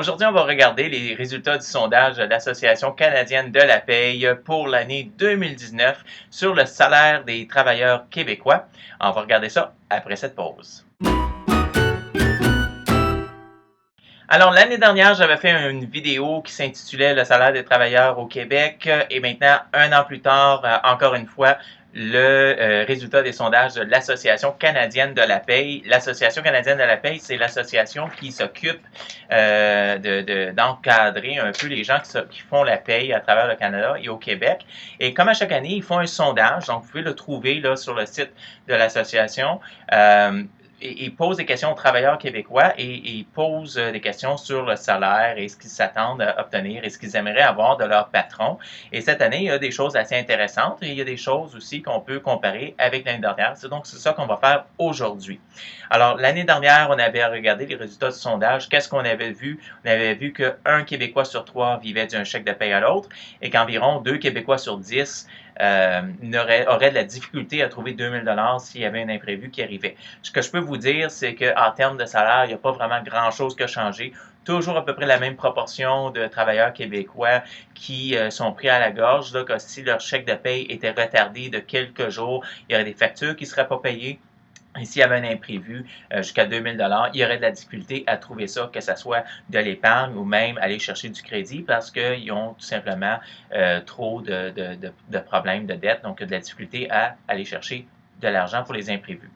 Aujourd'hui, on va regarder les résultats du sondage de l'Association canadienne de la paye pour l'année 2019 sur le salaire des travailleurs québécois. On va regarder ça après cette pause. Alors, l'année dernière, j'avais fait une vidéo qui s'intitulait Le salaire des travailleurs au Québec et maintenant, un an plus tard, encore une fois, le résultat des sondages de l'Association canadienne de la paye. L'Association canadienne de la paye, c'est l'association qui s'occupe d'encadrer un peu les gens qui font la paye à travers le Canada et au Québec. Et comme à chaque année, ils font un sondage, donc vous pouvez le trouver là sur le site de l'association. Il pose des questions aux travailleurs québécois et il pose des questions sur le salaire et ce qu'ils s'attendent à obtenir et ce qu'ils aimeraient avoir de leur patron. Et cette année, il y a des choses assez intéressantes et il y a des choses aussi qu'on peut comparer avec l'année dernière. Donc, c'est ça qu'on va faire aujourd'hui. Alors, l'année dernière, on avait regardé les résultats du sondage. Qu'est-ce qu'on avait vu? On avait vu qu'un Québécois sur 3 vivait d'un chèque de paye à l'autre et qu'environ 2 Québécois sur 10 aurait de la difficulté à trouver 2000 $ s'il y avait un imprévu qui arrivait. Ce que je peux vous dire, c'est qu'en termes de salaire, il n'y a pas vraiment grand-chose qui a changé. Toujours à peu près la même proportion de travailleurs québécois qui sont pris à la gorge, là, que si leur chèque de paye était retardé de quelques jours, il y aurait des factures qui ne seraient pas payées. Et s'il y avait un imprévu jusqu'à 2000 $ il y aurait de la difficulté à trouver ça, que ce soit de l'épargne ou même aller chercher du crédit parce qu'ils ont tout simplement trop de problèmes de dette, donc de la difficulté à aller chercher de l'argent pour les imprévus.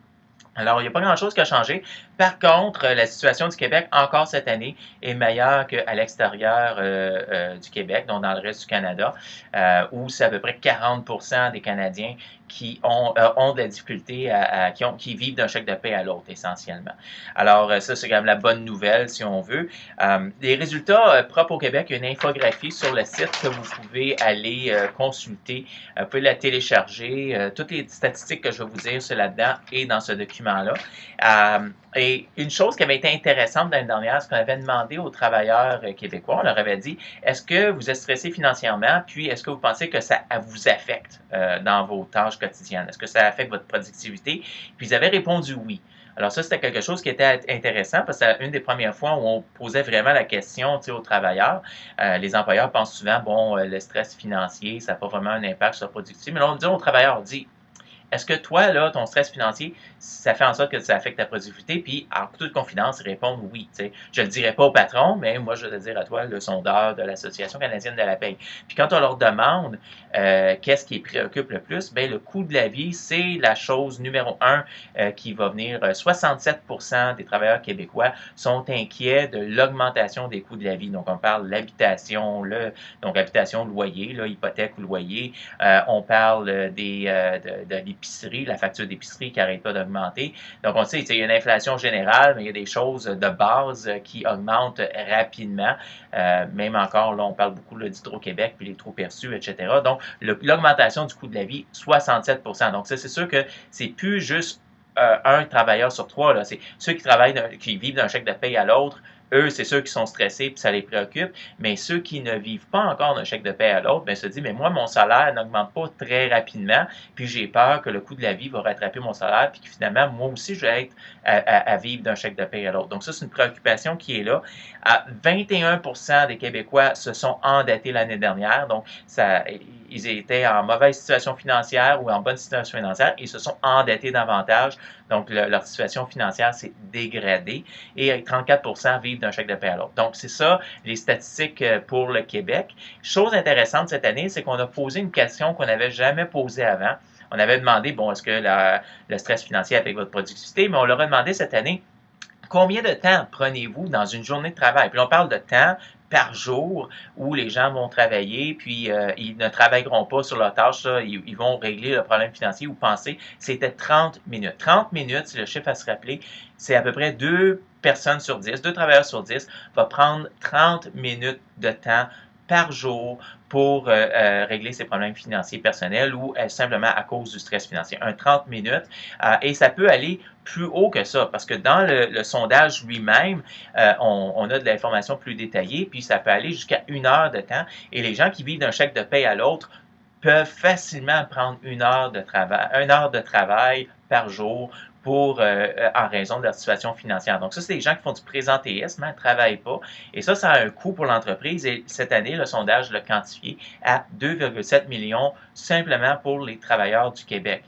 Alors, il n'y a pas grand-chose qui a changé. Par contre, la situation du Québec, encore cette année, est meilleure qu'à l'extérieur du Québec, donc dans le reste du Canada, où c'est à peu près 40% des Canadiens qui ont de la difficulté, qui vivent d'un chèque de paie à l'autre, essentiellement. Alors, ça, c'est quand même la bonne nouvelle, si on veut. Les résultats propres au Québec, il y a une infographie sur le site que vous pouvez aller consulter. Vous pouvez la télécharger. Toutes les statistiques que je vais vous dire, c'est là-dedans et dans ce document-là. Et une chose qui avait été intéressante l'année dernière, c'est qu'on avait demandé aux travailleurs québécois, on leur avait dit, est-ce que vous êtes stressé financièrement, puis est-ce que vous pensez que ça vous affecte dans vos tâches quotidiennes? Est-ce que ça affecte votre productivité? Puis ils avaient répondu oui. Alors ça, c'était quelque chose qui était intéressant parce que c'est une des premières fois où on posait vraiment la question aux travailleurs. Les employeurs pensent souvent, bon, le stress financier, ça n'a pas vraiment un impact sur la productivité. Mais là, on dit aux travailleurs, on dit, est-ce que toi, là, ton stress financier, ça fait en sorte que ça affecte ta productivité? Puis, en toute confidence, ils répondent oui. T'sais. Je ne le dirai pas au patron, mais moi, je vais le dire à toi, le sondeur de l'Association canadienne de la paye. Puis, quand on leur demande qu'est-ce qui les préoccupe le plus, bien, le coût de la vie, c'est la chose numéro un qui va venir. 67% des travailleurs québécois sont inquiets de l'augmentation des coûts de la vie. Donc, on parle de l'habitation, donc habitation, loyer, là, hypothèque ou loyer. On parle de l'épicerie, la facture d'épicerie qui n'arrête pas d'augmenter. Donc, on sait qu'il y a une inflation générale, mais il y a des choses de base qui augmentent rapidement. Même encore, là, on parle beaucoup d'Hydro-Québec, puis les trop perçus, etc. Donc, l'augmentation du coût de la vie, 67%. Donc, ça, c'est sûr que c'est plus juste un travailleur sur 3, là. C'est ceux qui vivent d'un chèque de paye à l'autre. Eux, c'est ceux qui sont stressés puis ça les préoccupe, mais ceux qui ne vivent pas encore d'un chèque de paie à l'autre, bien, se disent, mais moi, mon salaire n'augmente pas très rapidement, puis j'ai peur que le coût de la vie va rattraper mon salaire, puis que finalement, moi aussi, je vais être à vivre d'un chèque de paie à l'autre. Donc ça, c'est une préoccupation qui est là. 21% des Québécois se sont endettés l'année dernière, donc ils étaient en mauvaise situation financière ou en bonne situation financière, et ils se sont endettés davantage, donc leur situation financière s'est dégradée, et 34% vivent d'un chèque de paie à l'autre. Donc, c'est ça, les statistiques pour le Québec. Chose intéressante cette année, c'est qu'on a posé une question qu'on n'avait jamais posée avant. On avait demandé, bon, est-ce que le stress financier affecte votre productivité, mais on leur a demandé cette année, combien de temps prenez-vous dans une journée de travail? Puis on parle de temps par jour où les gens vont travailler, puis ils ne travailleront pas sur leur tâche, là, ils vont régler le problème financier ou penser. C'était 30 minutes. 30 minutes, c'est le chiffre à se rappeler, c'est à peu près 2 personnes sur 10, 2 travailleurs sur 10, va prendre 30 minutes de temps par jour pour régler ses problèmes financiers personnels ou simplement à cause du stress financier. 30 minutes. Et ça peut aller plus haut que ça, parce que dans le sondage lui-même, on a de l'information plus détaillée, puis ça peut aller jusqu'à 1 heure de temps. Et les gens qui vivent d'un chèque de paie à l'autre peuvent facilement prendre 1 heure de travail par jour en raison de leur situation financière. Donc ça, c'est des gens qui font du présentéisme, ne travaillent pas. Et ça a un coût pour l'entreprise. Et cette année, le sondage l'a quantifié à 2,7 millions simplement pour les travailleurs du Québec.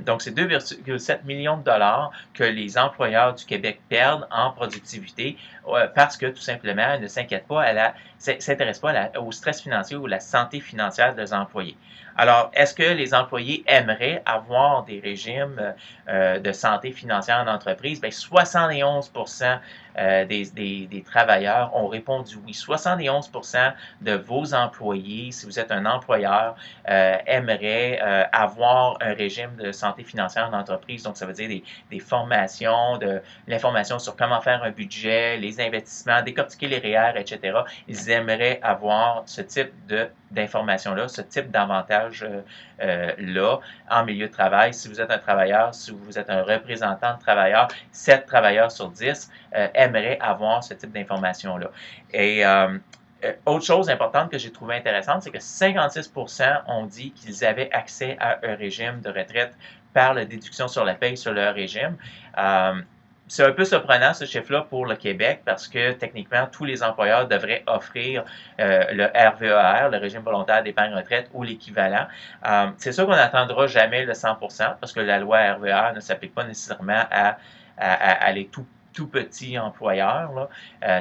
Donc c'est 2,7 millions de dollars que les employeurs du Québec perdent en productivité parce que tout simplement, ils ne s'inquiètent pas, s'intéressent pas au stress financier ou à la santé financière des employés. Alors, est-ce que les employés aimeraient avoir des régimes de santé financière en entreprise? Bien, 71% des travailleurs ont répondu oui. 71% de vos employés, si vous êtes un employeur, aimeraient avoir un régime de santé financière en entreprise. Donc, ça veut dire des formations, de l'information sur comment faire un budget, les investissements, décortiquer les REER, etc. Ils aimeraient avoir ce type d'informations-là, ce type d'avantage-là en milieu de travail. Si vous êtes un travailleur, si vous êtes un représentant de travailleurs, 7 travailleurs sur 10 aimeraient avoir ce type d'informations-là. Et autre chose importante que j'ai trouvé intéressante, c'est que 56% ont dit qu'ils avaient accès à un régime de retraite par la déduction sur la paye sur leur régime. C'est un peu surprenant ce chiffre-là pour le Québec parce que techniquement, tous les employeurs devraient offrir le RVER, le régime volontaire d'épargne retraite ou l'équivalent. C'est sûr qu'on n'attendra jamais le 100% parce que la loi RVER ne s'applique pas nécessairement à les tout petits employeurs, là.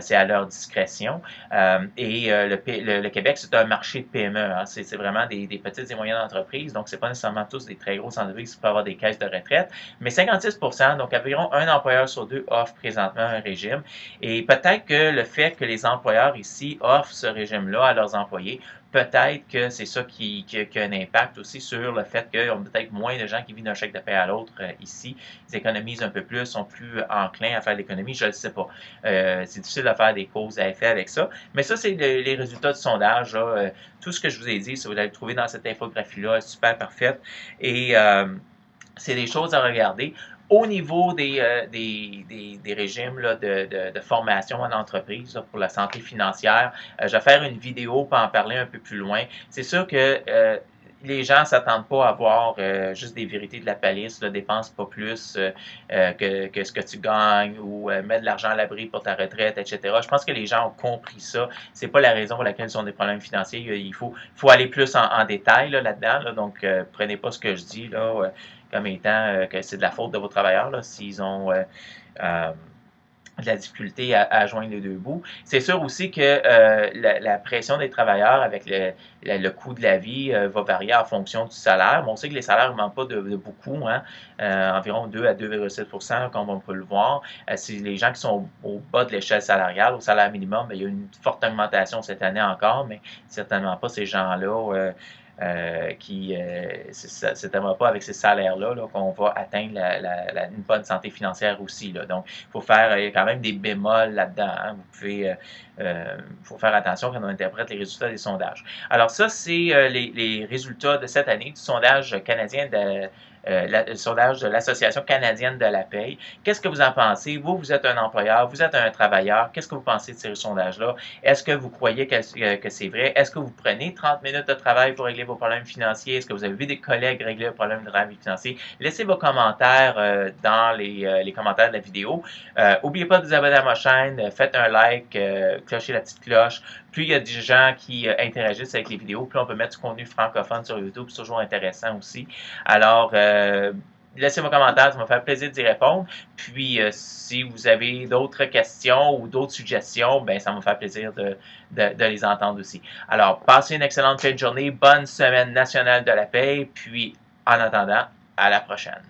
C'est à leur discrétion. Le Québec, c'est un marché de PME. Hein. C'est vraiment des petites et moyennes entreprises, donc c'est pas nécessairement tous des très grosses entreprises qui peuvent avoir des caisses de retraite. Mais 56%, donc environ un employeur sur deux offre présentement un régime. Et peut-être que le fait que les employeurs ici offrent ce régime-là à leurs employés, peut-être que c'est ça qui a un impact aussi sur le fait qu'il y a peut-être moins de gens qui vivent d'un chèque de paie à l'autre ici. Ils économisent un peu plus, sont plus enclins à faire l'économie, je ne le sais pas. C'est difficile de faire des causes à effet avec ça. Mais ça, c'est les résultats du sondage. Là. Tout ce que je vous ai dit, ça vous allez le trouver dans cette infographie-là, super parfaite. Et c'est des choses à regarder. Au niveau des régimes là, de formation en entreprise là, pour la santé financière, je vais faire une vidéo pour en parler un peu plus loin. C'est sûr que les gens ne s'attendent pas à voir juste des vérités de la palisse, là, dépense pas plus que ce que tu gagnes ou mets de l'argent à l'abri pour ta retraite, etc. Je pense que les gens ont compris ça. C'est pas la raison pour laquelle ils ont des problèmes financiers. Il faut aller plus en détail là-dedans. Là, donc, prenez pas ce que je dis là comme étant que c'est de la faute de vos travailleurs là, s'ils ont de la difficulté à joindre les deux bouts. C'est sûr aussi que la pression des travailleurs avec le coût de la vie va varier en fonction du salaire. Bon, on sait que les salaires ne manquent pas de beaucoup, hein, environ 2 à 2,7 comme on peut le voir. C'est les gens qui sont au bas de l'échelle salariale, au salaire minimum, bien, il y a une forte augmentation cette année encore, mais certainement pas ces gens-là c'est certainement pas avec ces salaires-là là, qu'on va atteindre une bonne santé financière aussi. Là. Donc, il y a quand même des bémols là-dedans. Hein. Vous pouvez, faut faire attention quand on interprète les résultats des sondages. Alors ça, c'est les résultats de cette année du sondage canadien le sondage de l'Association canadienne de la paye. Qu'est-ce que vous en pensez? Vous êtes un employeur, vous êtes un travailleur. Qu'est-ce que vous pensez de ces sondages-là? Est-ce que vous croyez que c'est vrai? Est-ce que vous prenez 30 minutes de travail pour régler vos problèmes financiers? Est-ce que vous avez vu des collègues régler leurs problèmes de travail financier? Laissez vos commentaires dans les commentaires de la vidéo. N'oubliez pas de vous abonner à ma chaîne, faites un like, clochez la petite cloche. Plus il y a des gens qui interagissent avec les vidéos, plus on peut mettre du contenu francophone sur YouTube. C'est toujours intéressant aussi. Alors, laissez vos commentaires, ça va me faire plaisir d'y répondre. Puis, si vous avez d'autres questions ou d'autres suggestions, ben ça va me faire plaisir de les entendre aussi. Alors, passez une excellente fin de journée, bonne semaine nationale de la paix, puis en attendant, à la prochaine.